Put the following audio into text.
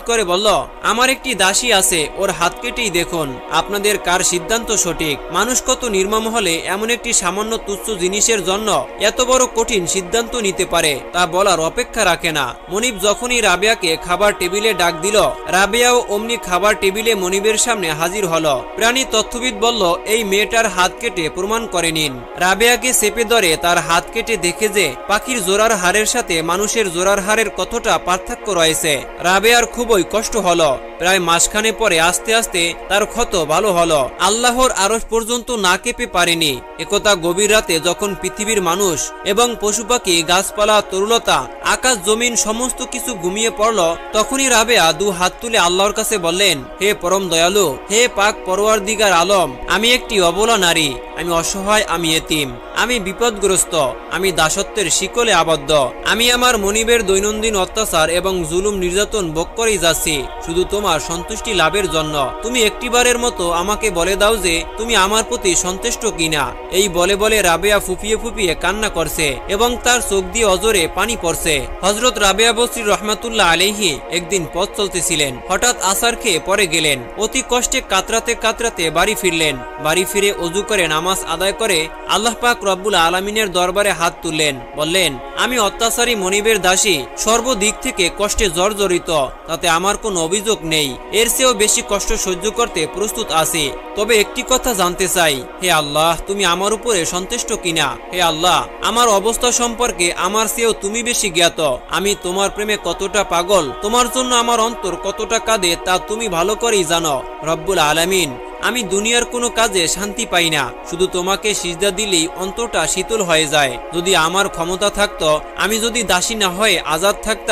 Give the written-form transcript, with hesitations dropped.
করে বলল, আমার একটি দাসী আছে, ওর হাত কেটেই দেখুন আপনাদের কার সিদ্ধান্ত সঠিক। মানুষ কত নির্মম হলে এমন একটি সামান্য তুচ্ছ জিনিসের জন্য এত বড় কঠিন সিদ্ধান্ত নিতে পারে তা বলার অপেক্ষা রাখে না। মনিব যখনই রাবেয়াকে খাবার টেবিলে ডাক দিল, রাবেয়াও অমনি খাবার টেবিলে মনিবের সামনে হাজির হলো। প্রাণী তথ্যবিদ বলল, এই মেয়েটার হাত কেটে প্রমাণ করে নিন। রাবেয়াকে চেপে ধরে তার হাত কেটে দেখে যে পাখির জোড়ার হাড়ের সাথে মানুষের জোড়ার হাড়ের কতটা পার্থক্য রয়েছে। রাবেয়ার খুবই কষ্ট হলো। প্রায় মাসখানে পরে আস্তে আস্তে তার ক্ষত ভালো হলো। আল্লাহর আরশ পর্যন্ত না কেঁপে পারেনি। একথা গভীর রাতে যখন পৃথিবীর মানুষ এবং পশু পাখি, গাছপালা, তরুলতা, আকাশ জমিন সমস্ত কিছু ঘুমিয়ে পড়ল, তখনই রাবেয়া দু হাত তুলে আল্লাহর কাছে বললেন, হে পরম দয়ালু, হে পাক পরওয়ারদিগার আলম, আমি একটি অবলা নারী, আমি অসহায়, আমি এতিম, আমি বিপদগ্রস্ত, আমি দাসত্বের শিকলে আবদ্ধ। আমি আমার মনিবের দৈনন্দিন অত্যাচার এবং জুলুম নির্যাতন ভোগ করেই যাচ্ছি শুধু তোমার সন্তুষ্টি লাভের জন্য। তুমি একটিবারের মতো আমাকে বলে দাও যে তুমি আমার প্রতি সন্তুষ্ট কিনা। এই বলে বলে রাবেয়া ফুপিয়ে ফুপিয়ে কান্না করছে এবং তার চোখ দিয়ে অজরে পানি পড়ছে। হযরত রাবেয়া বসরি রহমাতুল্লাহ আলাইহি একদিন পথ চলতেছিলেন। হঠাৎ আসার খেয়ে পরে গেলেন। অতি কষ্টে কাতরাতে কাতরাতে বাড়ি ফিরলেন। বাড়ি ফিরে অজু করে নামাজ আদায় করে আল্লাহ পাক রব্বুল আলামিনের দরবারে হাত তুললেন। বললেন, আমি অত্যাচারী মনিবের দাসী, সর্বদিক থেকে কষ্টে জর্জরিত, তাতে আমার কোনো অভিযোগ নেই। এর চেয়েও বেশি কষ্ট সহ্য করতে প্রস্তুত আছি। তবে একটি কথা জানতে চাই, হে আল্লাহ, তুমি আমার উপরে সন্তুষ্ট কিনা? হে আল্লাহ, আমার অবস্থা সম্পর্কে আমার চেয়েও তুমি বেশি জ্ঞাত। আমি তোমার প্রেমে কতটা পাগল, তোমার জন্য আমার অন্তর কতটা কাঁদে তা তুমি ভালো করেই জানো। রব্বুল আলামিন, আমি দুনিয়ার কোনো কাজে শান্তি পাই না, শুধু তোমাকে সিজদা দিলেই অন্তরটা শীতল হয়ে যায়। যদি আমার ক্ষমতা থাকতো, আমি যদি দাসী না হয়ে আজাদ থাকতাম,